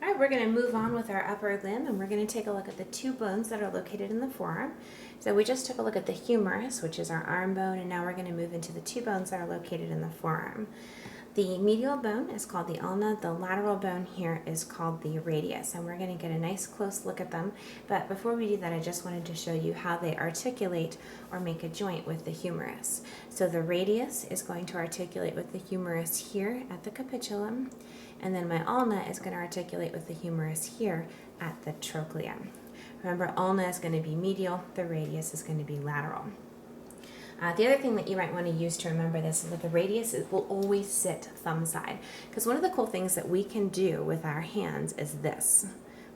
All right, we're going to move on with our upper limb, and we're going to take a look at the two bones that are located in the forearm. So we just took a look at the humerus, which is our arm bone, and now we're going to move into the two bones that are located in the forearm. The medial bone is called the ulna. The lateral bone here is called the radius, and we're going to get a nice close look at them. But before we do that, I just wanted to show you how they articulate or make a joint with the humerus. So the radius is going to articulate with the humerus here at the capitulum, and then my ulna is going to articulate with the humerus here at the trochlea. Remember, ulna is going to be medial, the radius is going to be lateral. The other thing that you might want to use to remember this is that the radius will always sit thumb side, because one of the cool things that we can do with our hands is this.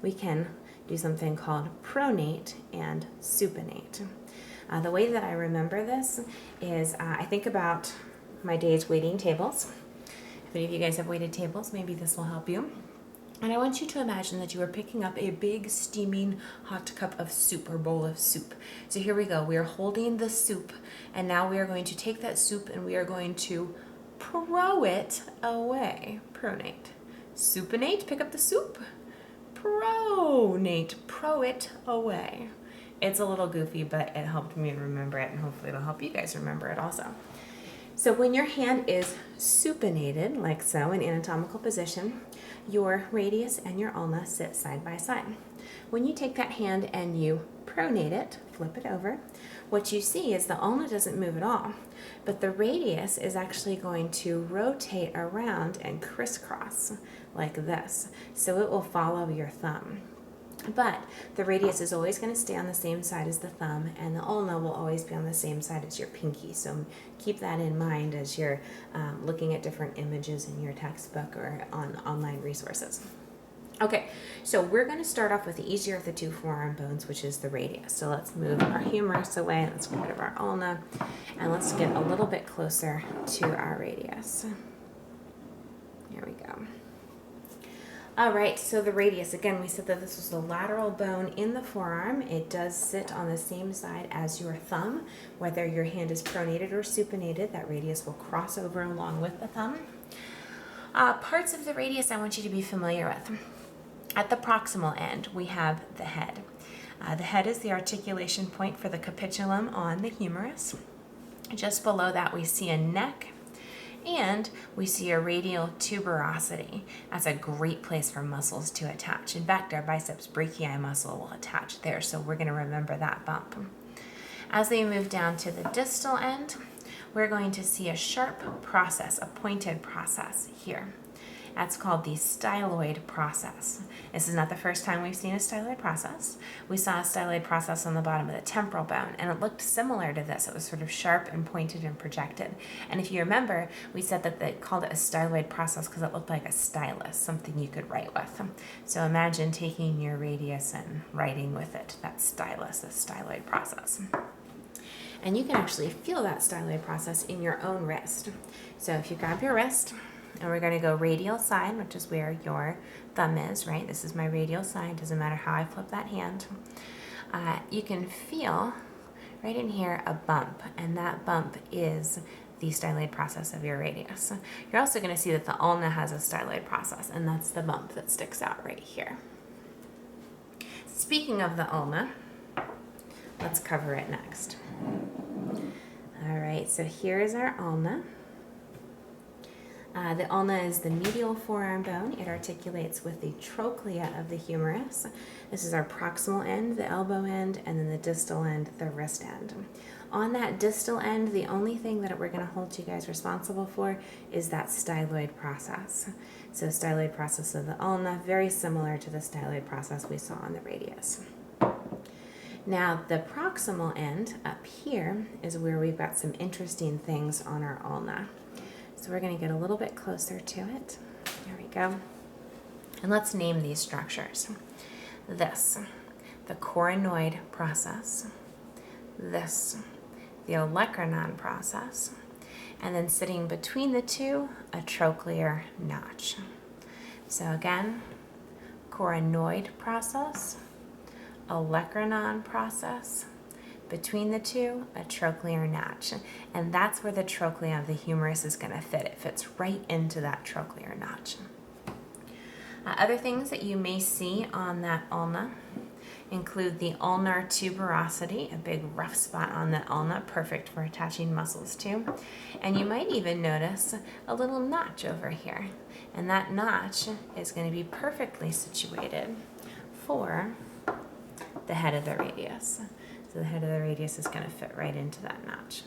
We can do something called pronate and supinate. The way that I remember this is I think about my days waiting tables. If any of you guys have weighted tables, maybe this will help you. And I want you to imagine that you are picking up a big steaming hot cup of soup or bowl of soup. So here we go. We are holding the soup, and now we are going to take that soup and we are going to pro it away. Pronate. Supinate, pick up the soup. Pronate, pro it away. It's a little goofy, but it helped me remember it, and hopefully it'll help you guys remember it also. So when your hand is supinated, like so, in anatomical position, your radius and your ulna sit side by side. When you take that hand and you pronate it, flip it over, what you see is the ulna doesn't move at all, but the radius is actually going to rotate around and crisscross like this. So it will follow your thumb. But the radius is always going to stay on the same side as the thumb, and the ulna will always be on the same side as your pinky. So keep that in mind as you're looking at different images in your textbook or on online resources. Okay, so we're going to start off with the easier of the two forearm bones, which is the radius. So let's move our humerus away, let's get rid of our ulna, and let's get a little bit closer to our radius. Here we go. All right, so the radius, again, we said that this was the lateral bone in the forearm. It does sit on the same side as your thumb. Whether your hand is pronated or supinated, that radius will cross over along with the thumb. Parts of the radius I want you to be familiar with. At the proximal end, we have the head. The head is the articulation point for the capitulum on the humerus. Just below that, we see a neck. And we see a radial tuberosity. That's a great place for muscles to attach. In fact, our biceps brachii muscle will attach there, so we're going to remember that bump. As we move down to the distal end, we're going to see a sharp process, a pointed process here. That's called the styloid process. This is not the first time we've seen a styloid process. We saw a styloid process on the bottom of the temporal bone, and it looked similar to this. It was sort of sharp and pointed and projected. And if you remember, we said that they called it a styloid process because it looked like a stylus, something you could write with. So imagine taking your radius and writing with it, that stylus, the styloid process. And you can actually feel that styloid process in your own wrist. So if you grab your wrist, and we're going to go radial side, which is where your thumb is, right? This is my radial side. Doesn't matter how I flip that hand. You can feel right in here a bump, and that bump is the styloid process of your radius. You're also going to see that the ulna has a styloid process, and that's the bump that sticks out right here. Speaking of the ulna, let's cover it next. All right, so here is our ulna. The ulna is the medial forearm bone. It articulates with the trochlea of the humerus. This is our proximal end, the elbow end, and then the distal end, the wrist end. On that distal end, the only thing that we're going to hold you guys responsible for is that styloid process. So styloid process of the ulna, very similar to the styloid process we saw on the radius. Now, the proximal end up here is where we've got some interesting things on our ulna. So we're going to get a little bit closer to it. There we go. And let's name these structures. This, the coronoid process. This, the olecranon process. And then sitting between the two, a trochlear notch. So again, coronoid process, olecranon process, between the two, a trochlear notch. And that's where the trochlea of the humerus is going to fit. It fits right into that trochlear notch. Other things that you may see on that ulna include the ulnar tuberosity, a big rough spot on the ulna, perfect for attaching muscles to. And you might even notice a little notch over here. And that notch is going to be perfectly situated for the head of the radius. So the head of the radius is going to fit right into that notch.